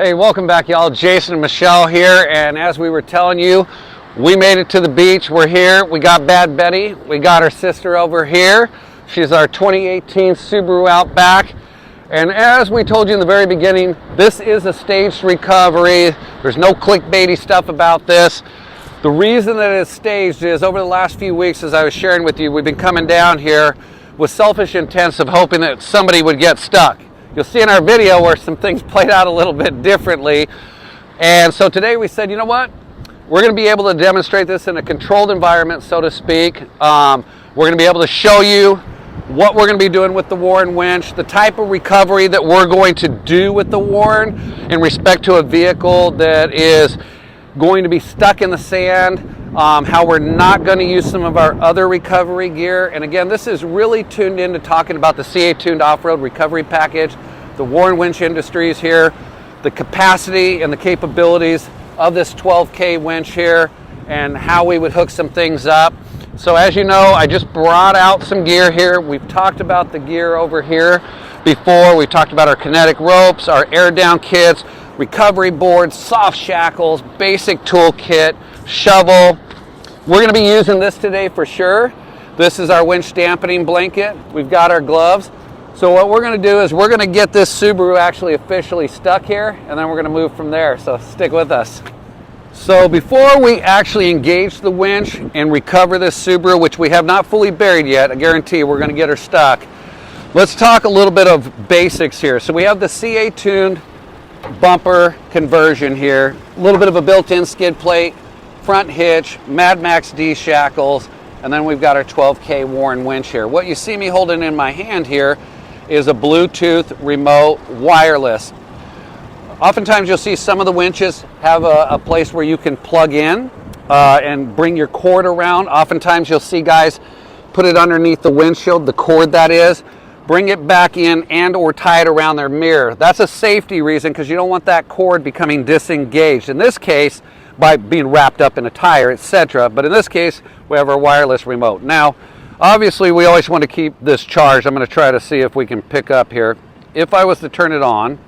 Hey, welcome back, y'all. Jason and Michelle here, and as we were telling you, we made it to the beach. We're here. We got Bad Betty. We got her sister over here. She's our 2018 Subaru Outback. And as we told you in the very beginning, this is a staged recovery. There's no clickbaity stuff about this. The reason that it's staged is over the last few weeks, as I was sharing with you, we've been coming down here with selfish intents of hoping that somebody would get stuck. You'll see in our video where some things played out a little bit differently. And so today we said, you know what? We're going to be able to demonstrate this in a controlled environment, so to speak. We're going to be able to show you what we're going to be doing with the Warn Winch, the type of recovery that we're going to do with the Warn in respect to a vehicle that is going to be stuck in the sand, how we're not going to use some of our other recovery gear. And again, this is really tuned into talking about the CAtuned Off-Road recovery package, the Warn Winch Industries here, the capacity and the capabilities of this 12K winch here, and how we would hook some things up. So as you know, I just brought out some gear here. We've talked about the gear over here before. We've talked about our kinetic ropes, our air down kits, recovery boards, soft shackles, basic tool kit, shovel. We're going to be using this today for sure. This is our winch dampening blanket. We've got our gloves. So what we're going to do is we're going to get this Subaru actually officially stuck here, and then we're going to move from there. So stick with us. So before we actually engage the winch and recover this Subaru, which we have not fully buried yet, I guarantee we're going to get her stuck. Let's talk a little bit of basics here. So we have the CAtuned bumper conversion here, a little bit of a built-in skid plate, front hitch, Mad Max D shackles, and then we've got our 12K Warn winch here. What you see me holding in my hand here is a Bluetooth remote wireless. Oftentimes you'll see some of the winches have a place where you can plug in and bring your cord around. Oftentimes you'll see guys put it underneath the windshield, the cord that is, bring it back in and or tie it around their mirror. That's a safety reason because you don't want that cord becoming disengaged. In this case, by being wrapped up in a tire, etc. But in this case, we have our wireless remote. Now, obviously, we always want to keep this charged. I'm going to try to see if we can pick up here. If I was to turn it on,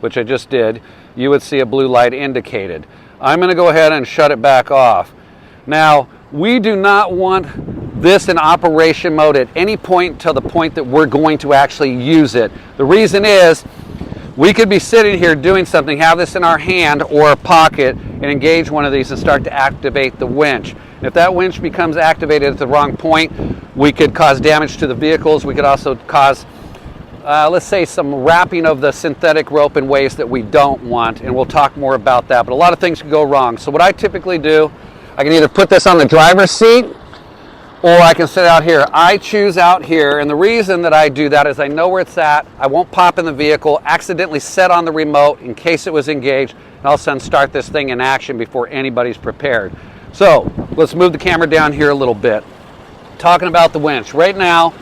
which I just did, you would see a blue light indicated. I'm going to go ahead and shut it back off. Now, we do not want this in operation mode at any point until the point that we're going to actually use it. The reason is we could be sitting here doing something, have this in our hand or a pocket, and engage one of these and start to activate the winch. If that winch becomes activated at the wrong point, we could cause damage to the vehicles. We could also cause, let's say, some wrapping of the synthetic rope in ways that we don't want, and we'll talk more about that. But a lot of things can go wrong. So what I typically do, I can either put this on the driver's seat or I can sit out here. I choose out here, and the reason that I do that is I know where it's at. I won't pop in the vehicle, accidentally set on the remote in case it was engaged, and all of a sudden start this thing in action before anybody's prepared. So let's move the camera down here a little bit. Talking about the winch. Right now,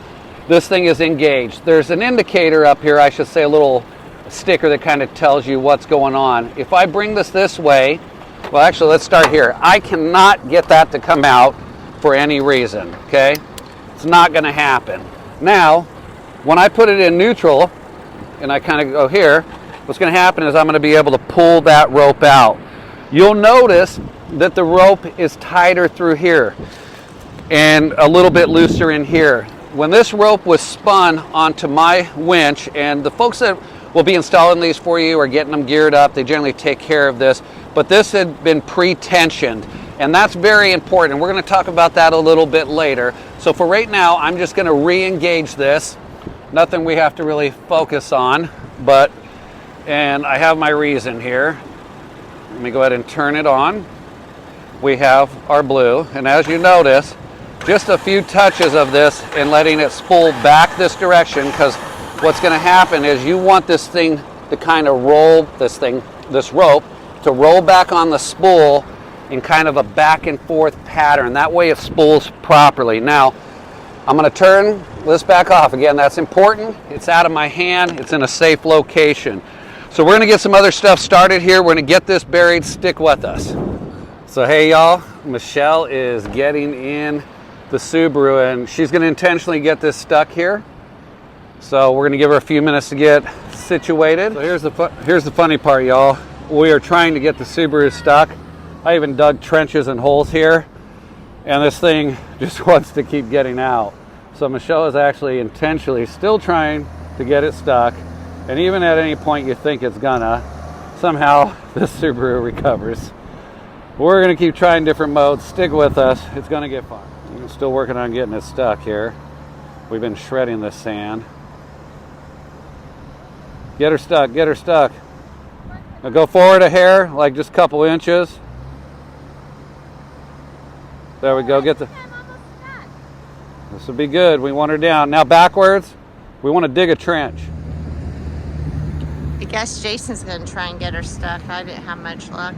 this thing is engaged. There's an indicator up here, I should say a little sticker that kind of tells you what's going on. If I bring this way, well actually let's start here. I cannot get that to come out for any reason, okay? It's not going to happen. Now, when I put it in neutral and I kind of go here, what's going to happen is I'm going to be able to pull that rope out. You'll notice that the rope is tighter through here and a little bit looser in here. When this rope was spun onto my winch, and the folks that will be installing these for you or getting them geared up, they generally take care of this, but this had been pre-tensioned. And that's very important. We're going to talk about that a little bit later. So for right now, I'm just going to re-engage this. Nothing we have to really focus on, and I have my reason here. Let me go ahead and turn it on. We have our blue, and as you notice, just a few touches of this and letting it spool back this direction, because what's going to happen is you want this thing to kind of roll, this rope, to roll back on the spool in kind of a back and forth pattern. That way it spools properly. Now, I'm going to turn this back off. Again, that's important. It's out of my hand. It's in a safe location. So we're going to get some other stuff started here. We're going to get this buried. Stick with us. So hey y'all, Michelle is getting in the Subaru and she's going to intentionally get this stuck here. So we're going to give her a few minutes to get situated. So here's the funny part, y'all. we are trying to get the Subaru stuck. I even dug trenches and holes here, and this thing just wants to keep getting out. So Michelle is actually intentionally still trying to get it stuck, and even at any point you think it's gonna, somehow this Subaru recovers. We're gonna keep trying different modes. Stick with us, it's gonna get fun. We're still working on getting it stuck here. We've been shredding this sand. Get her stuck, get her stuck. Now go forward a hair, like just a couple inches. There we go, get the... This will be good, we want her down. Now backwards, we want to dig a trench. I guess Jason's going to try and get her stuck. I didn't have much luck.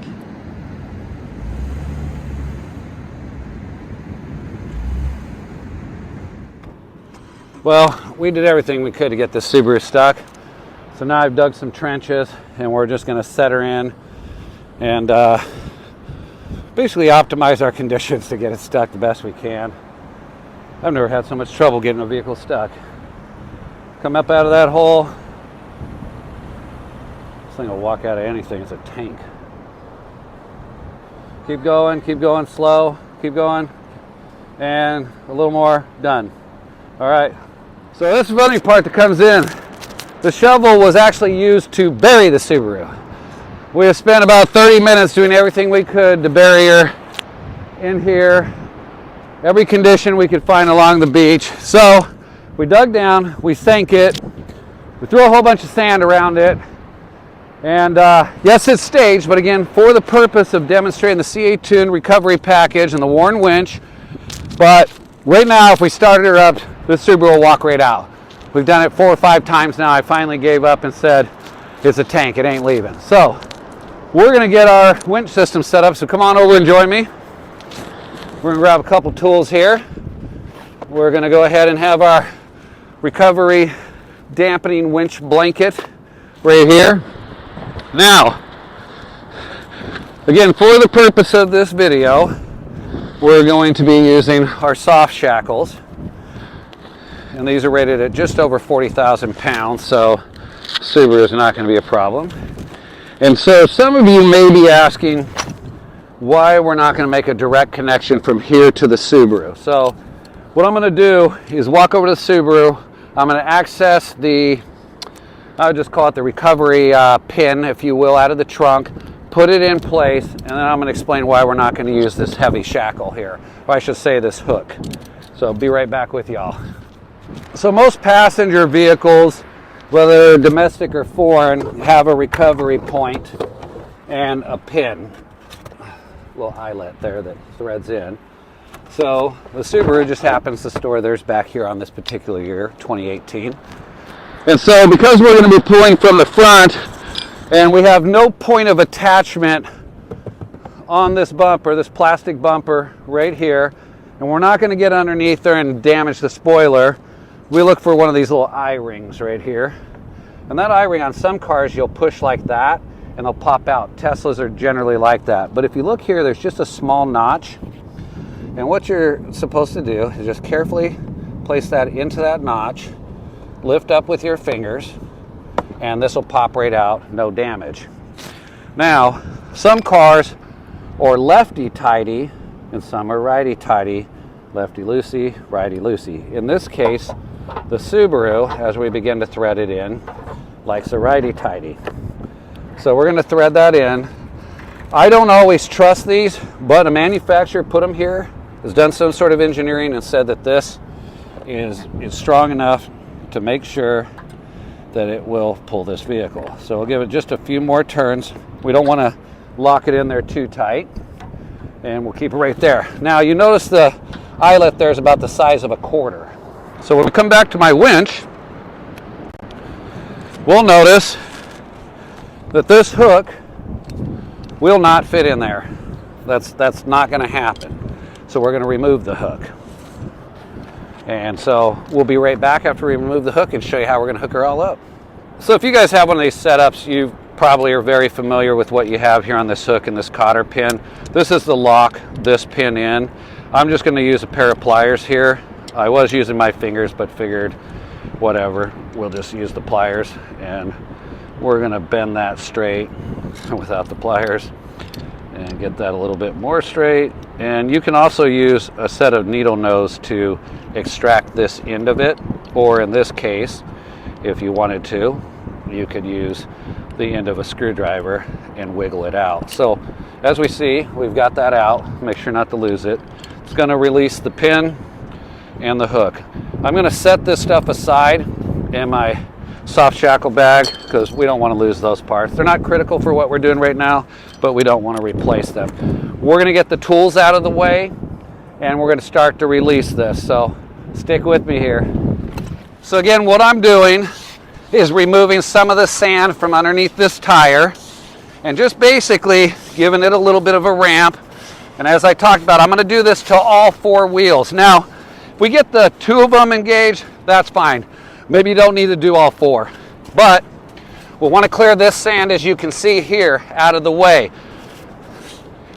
Well, we did everything we could to get this Subaru stuck. So now I've dug some trenches and we're just going to set her in and basically optimize our conditions to get it stuck the best we can. I've never had so much trouble getting a vehicle stuck. Come up out of that hole. This thing will walk out of anything. It's a tank. Keep going slow, keep going, and a little more, done. All right, so this is the funny part that comes in. The shovel was actually used to bury the Subaru. We have spent about 30 minutes doing everything we could to bury her in here. Every condition we could find along the beach. So we dug down, we sank it, we threw a whole bunch of sand around it, and yes, it's staged, but again, for the purpose of demonstrating the CAtuned recovery package and the Warn Winch. But right now, if we started her up, this Subaru will walk right out. We've done it 4 or 5 times now. I finally gave up and said, it's a tank, it ain't leaving. So we're gonna get our winch system set up, so come on over and join me. We're gonna grab a couple tools here. We're gonna go ahead and have our recovery dampening winch blanket right here. Now, again, for the purpose of this video, we're going to be using our soft shackles. And these are rated at just over 40,000 pounds, so Subaru is not going to be a problem. And so some of you may be asking why we're not going to make a direct connection from here to the Subaru. So what I'm going to do is walk over to the Subaru. I'm going to access the, I would just call it the recovery pin, if you will, out of the trunk, put it in place, and then I'm going to explain why we're not going to use this heavy shackle here, or I should say this hook. So be right back with y'all. So most passenger vehicles, whether domestic or foreign, have a recovery point and a pin, little eyelet there that threads in. So the Subaru just happens to store theirs back here on this particular year, 2018. And so because we're going to be pulling from the front and we have no point of attachment on this bumper, this plastic bumper right here, and we're not going to get underneath there and damage the spoiler, we look for one of these little eye rings right here. And that eye ring, on some cars you'll push like that and they'll pop out. Teslas are generally like that. But if you look here, there's just a small notch. And what you're supposed to do is just carefully place that into that notch, lift up with your fingers, and this will pop right out, no damage. Now, some cars are lefty-tighty and some are righty-tighty, lefty-loosey, righty-loosey. In this case, the Subaru, as we begin to thread it in, likes a righty-tighty. So we're going to thread that in. I don't always trust these, but a manufacturer put them here, has done some sort of engineering and said that this is strong enough to make sure that it will pull this vehicle. So we'll give it just a few more turns. We don't want to lock it in there too tight, and we'll keep it right there. Now you notice the eyelet there is about the size of a quarter. So when we come back to my winch, we'll notice that this hook will not fit in there. That's not going to happen. So we're going to remove the hook. And so we'll be right back after we remove the hook and show you how we're going to hook her all up. So if you guys have one of these setups, you probably are very familiar with what you have here on this hook and this cotter pin. This is the lock this pin in. I'm just going to use a pair of pliers here. I was using my fingers, but figured whatever, we'll just use the pliers, and we're going to bend that straight without the pliers, and get that a little bit more straight. And you can also use a set of needle nose to extract this end of it, or in this case, if you wanted to, you could use the end of a screwdriver and wiggle it out. So as we see, we've got that out. Make sure not to lose it. It's going to release the pin and the hook. I'm going to set this stuff aside in my soft shackle bag because we don't want to lose those parts. They're not critical for what we're doing right now, but we don't want to replace them. We're going to get the tools out of the way and we're going to start to release this. So stick with me here. So again, what I'm doing is removing some of the sand from underneath this tire and just basically giving it a little bit of a ramp. And as I talked about, I'm going to do this to all 4 wheels. Now, if we get the 2 of them engaged, that's fine. Maybe you don't need to do all 4. But we'll want to clear this sand, as you can see here, out of the way.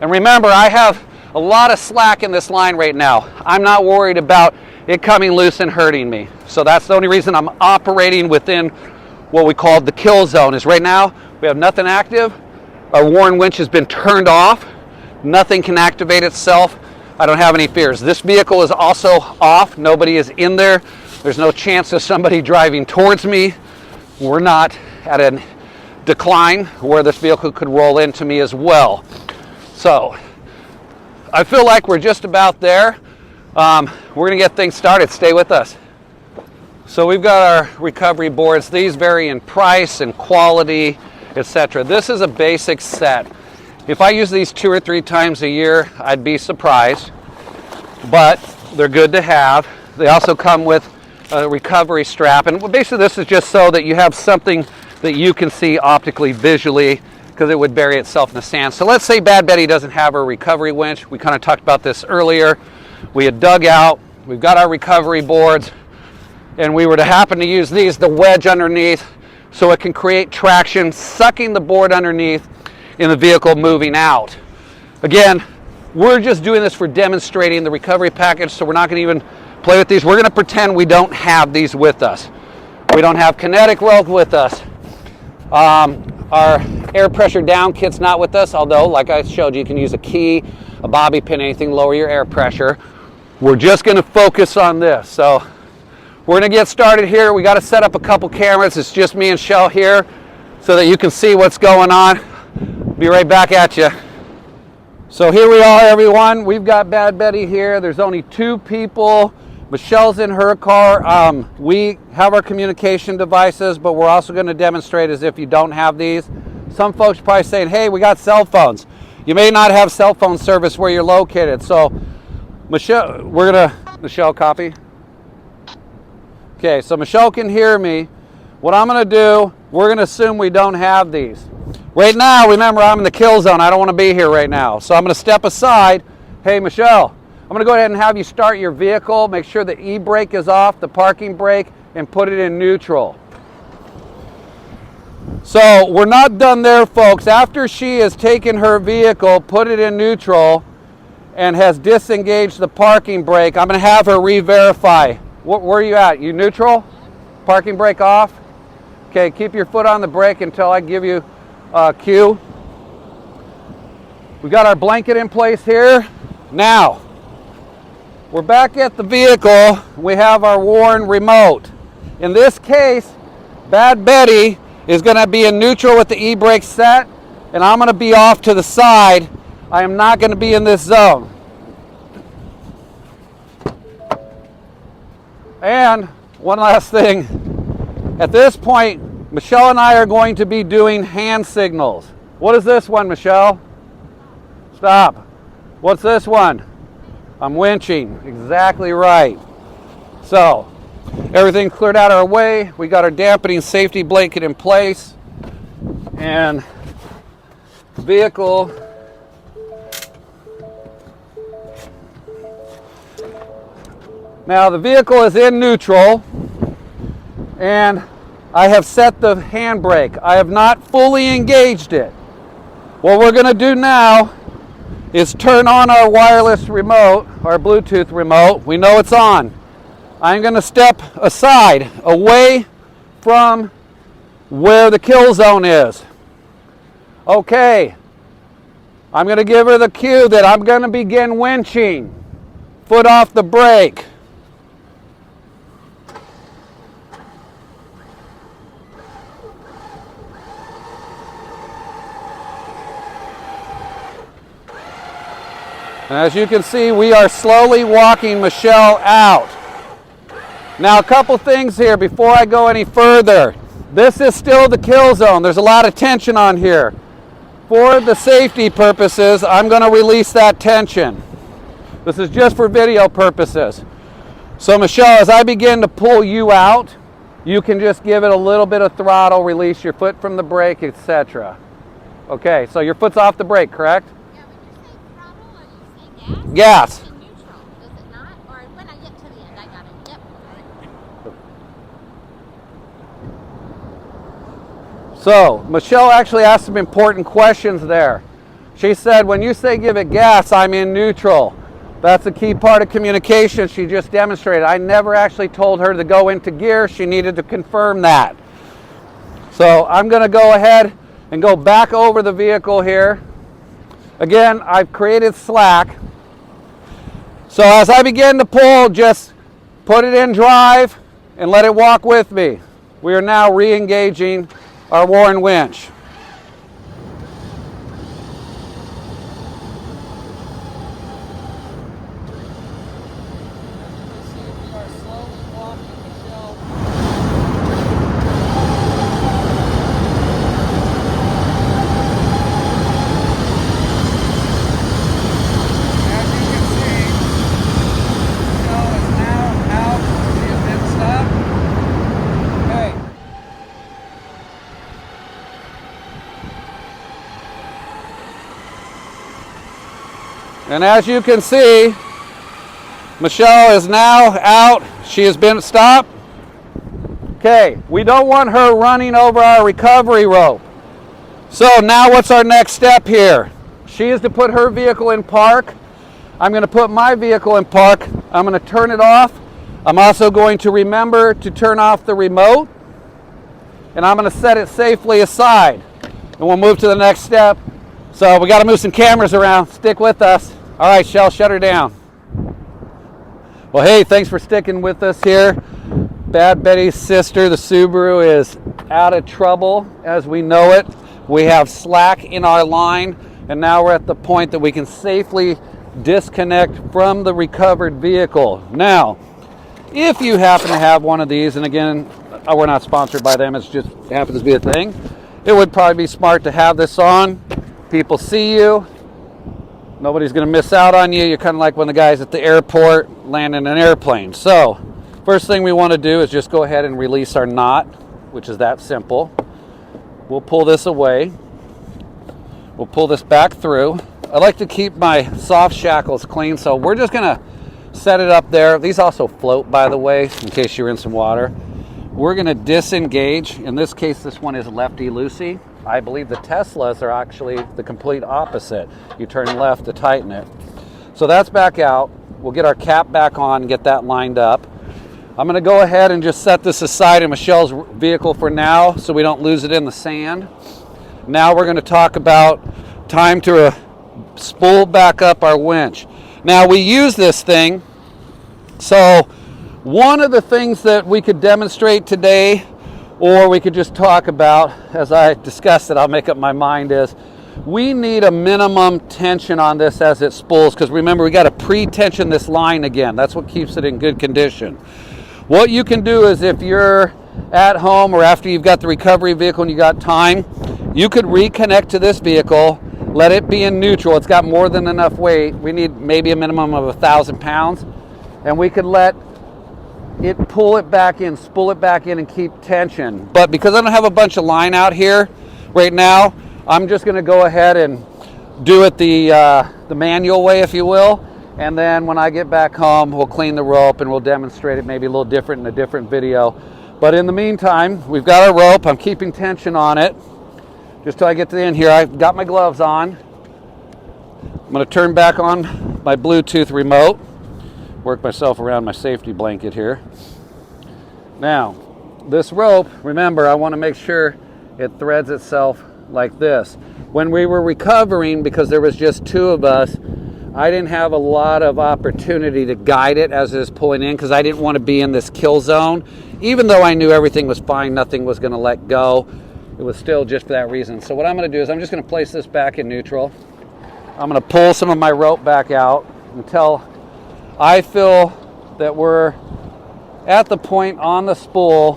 And remember, I have a lot of slack in this line right now. I'm not worried about it coming loose and hurting me. So that's the only reason I'm operating within what we call the kill zone. Is right now we have nothing active. Our Warn winch has been turned off. Nothing can activate itself. I don't have any fears. This vehicle is also off. Nobody is in there. There's no chance of somebody driving towards me. We're not at a decline where this vehicle could roll into me as well. So I feel like we're just about there. We're going to get things started. Stay with us. So we've got our recovery boards. These vary in price and quality, etc. This is a basic set. If I use these 2 or 3 times a year, I'd be surprised, but they're good to have. They also come with a recovery strap, and basically this is just so that you have something that you can see optically, visually, because it would bury itself in the sand. So let's say Bad Betty doesn't have her recovery winch. We kind of talked about this earlier. We had dug out, we've got our recovery boards, and we were to happen to use these to wedge underneath so it can create traction, sucking the board underneath in the vehicle moving out. Again, we're just doing this for demonstrating the recovery package, so we're not going to even play with these. We're going to pretend we don't have these with us. We don't have kinetic rope with us. Our air pressure down kit's not with us, although, like I showed you, you can use a key, a bobby pin, anything, lower your air pressure. We're just going to focus on this. So we're going to get started here. We got to set up a couple cameras. It's just me and Shell here so that you can see what's going on. Be right back at you. So here we are, everyone. We've got Bad Betty here. There's only 2 people. Michelle's in her car. We have our communication devices, but we're also going to demonstrate as if you don't have these. Some folks are probably saying, hey, we got cell phones. You may not have cell phone service where you're located. So Michelle, Michelle, copy? Okay, so Michelle can hear me. What I'm going to do, we're going to assume we don't have these. Right now, remember, I'm in the kill zone. I don't want to be here right now. So I'm going to step aside. Hey, Michelle, I'm going to go ahead and have you start your vehicle. Make sure the e-brake is off, the parking brake, and put it in neutral. So we're not done there, folks. After she has taken her vehicle, put it in neutral, and has disengaged the parking brake, I'm going to have her re-verify. Where are you at? You neutral? Parking brake off? Okay, keep your foot on the brake until I give you cue. We've got our blanket in place here. Now, we're back at the vehicle. We have our Warn remote. In this case, Bad Betty is going to be in neutral with the e-brake set, and I'm going to be off to the side. I am not going to be in this zone. And one last thing. At this point, Michelle and I are going to be doing hand signals. What is this one, Michelle? Stop. What's this one? I'm winching. Exactly right. So, everything cleared out our way. We got our dampening safety blanket in place. And the vehicle now the vehicle is in neutral, and I have set the handbrake. I have not fully engaged it. What we're going to do now is turn on our wireless remote, our Bluetooth remote. We know it's on. I'm going to step aside, away from where the kill zone is. Okay, I'm going to give her the cue that I'm going to begin winching. Foot off the brake. And as you can see, we are slowly walking Michelle out. Now, a couple things here before I go any further. This is still the kill zone. There's a lot of tension on here. For the safety purposes, I'm going to release that tension. This is just for video purposes. So Michelle, as I begin to pull you out, you can just give it a little bit of throttle, release your foot from the brake, etc. Okay, so your foot's off the brake, correct? Yeah, when you say throttle, are you saying Gas. It's in neutral, is it not? Or when I get to the end, I got it. Yep. So Michelle actually asked some important questions there. She said, when you say give it gas, I'm in neutral. That's a key part of communication she just demonstrated. I never actually told her to go into gear. She needed to confirm that. So I'm going to go ahead and go back over the vehicle here. Again, I've created slack. So as I begin to pull, just put it in drive and let it walk with me. We are now re-engaging our Warn winch. And as you can see, Michelle is now out. She has been stopped. Okay, we don't want her running over our recovery rope. So now what's our next step here? She is to put her vehicle in park. I'm going to put my vehicle in park. I'm going to turn it off. I'm also going to remember to turn off the remote. And I'm going to set it safely aside. And we'll move to the next step. So we got to move some cameras around. Stick with us. All right, Shell, shut her down. Well, hey, thanks for sticking with us here. Bad Betty's sister, the Subaru, is out of trouble as we know it. We have slack in our line, and now we're at the point that we can safely disconnect from the recovered vehicle. Now, if you happen to have one of these, and again, we're not sponsored by them, it's just it happens to be a thing, it would probably be smart to have this on. People see you. Nobody's going to miss out on you. You're kind of like when the guys at the airport landing an airplane. So, first thing we want to do is just go ahead and release our knot, which is that simple. We'll pull this away. We'll pull this back through. I like to keep my soft shackles clean, so we're just going to set it up there. These also float, by the way, in case you're in some water. We're going to disengage. In this case, this one is lefty-loosey. I believe the Teslas are actually the complete opposite. You turn left to tighten it. So that's back out. We'll get our cap back on and get that lined up. I'm going to go ahead and just set this aside in Michelle's vehicle for now so we don't lose it in the sand. Now we're going to talk about time to spool back up our winch. Now we use this thing. So one of the things that we could demonstrate today, or we could just talk about, as I discussed it, I'll make up my mind, is we need a minimum tension on this as it spools, because remember, we got to pre-tension this line again. That's what keeps it in good condition. What you can do is if you're at home or after you've got the recovery vehicle and you got time, you could reconnect to this vehicle, let it be in neutral. It's got more than enough weight. We need maybe a minimum of 1,000 pounds, and we could let it pull it back in, spool it back in, and keep tension. But because I don't have a bunch of line out here right now, I'm just going to go ahead and do it the manual way, if you will. And then when I get back home, we'll clean the rope and we'll demonstrate it maybe a little different in a different video. But in the meantime, we've got our rope. I'm keeping tension on it just till I get to the end here. I've got my gloves on. I'm going to turn back on my Bluetooth remote. Work myself around my safety blanket here. Now, this rope, remember, I want to make sure it threads itself like this. When we were recovering, because there was just two of us, I didn't have a lot of opportunity to guide it as it was pulling in because I didn't want to be in this kill zone. Even though I knew everything was fine, nothing was going to let go, it was still just for that reason. So what I'm going to do is I'm just going to place this back in neutral. I'm going to pull some of my rope back out until I feel that we're at the point on the spool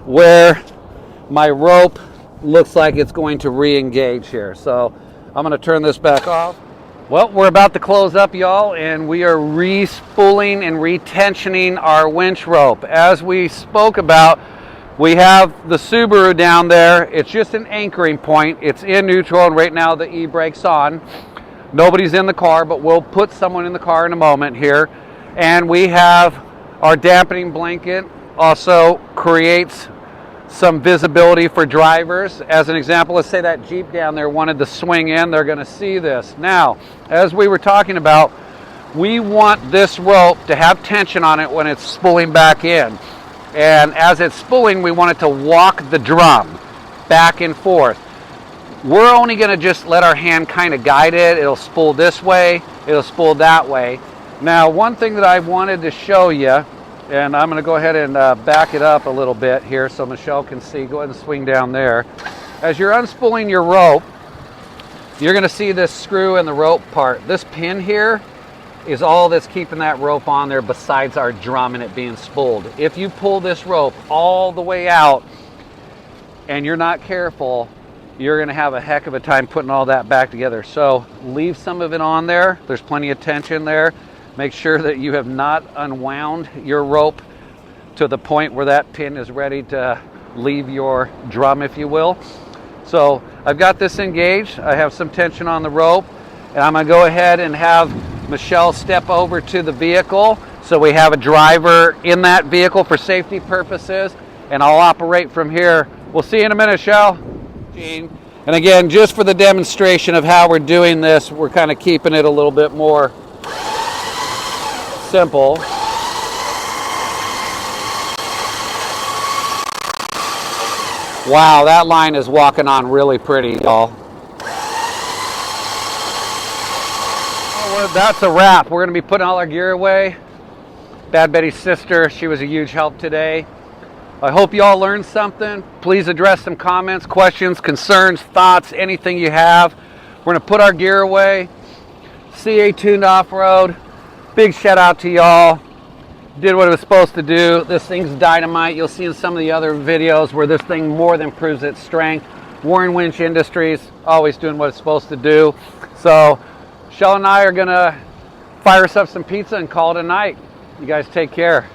where my rope looks like it's going to re-engage here. So I'm going to turn this back off. Well, we're about to close up, y'all, and we are re-spooling and retensioning our winch rope. As we spoke about, we have the Subaru down there. It's just an anchoring point. It's in neutral, and right now the e-brake's on. Nobody's in the car, but we'll put someone in the car in a moment here. And we have our dampening blanket, also creates some visibility for drivers. As an example, let's say that Jeep down there wanted to swing in, they're going to see this. Now, as we were talking about, we want this rope to have tension on it when it's spooling back in. And as it's spooling, we want it to walk the drum back and forth. We're only going to just let our hand kind of guide it. It'll spool this way, it'll spool that way. Now, one thing that I wanted to show you, and I'm going to go ahead and back it up a little bit here so Michelle can see. Go ahead and swing down there. As you're unspooling your rope, you're going to see this screw in the rope part. This pin here is all that's keeping that rope on there besides our drum and it being spooled. If you pull this rope all the way out and you're not careful, you're going to have a heck of a time putting all that back together. So leave some of it on there. There's plenty of tension there. Make sure that you have not unwound your rope to the point where that pin is ready to leave your drum, if you will. So I've got this engaged. I have some tension on the rope, and I'm going to go ahead and have Michelle step over to the vehicle so we have a driver in that vehicle for safety purposes, and I'll operate from here. We'll see you in a minute, Michelle. Gene. And again, just for the demonstration of how we're doing this, we're kind of keeping it a little bit more simple. Wow, that line is walking on really pretty, y'all. Well, that's a wrap. We're going to be putting all our gear away. Bad Betty's sister, she was a huge help today. I hope you all learned something. Please address some comments, questions, concerns, thoughts, anything you have. We're going to put our gear away. CAtuned Off-Road. Big shout out to y'all. Did what it was supposed to do. This thing's dynamite. You'll see in some of the other videos where this thing more than proves its strength. Warn Winch Industries, always doing what it's supposed to do. So, Shell and I are gonna fire us up some pizza and call it a night. You guys take care.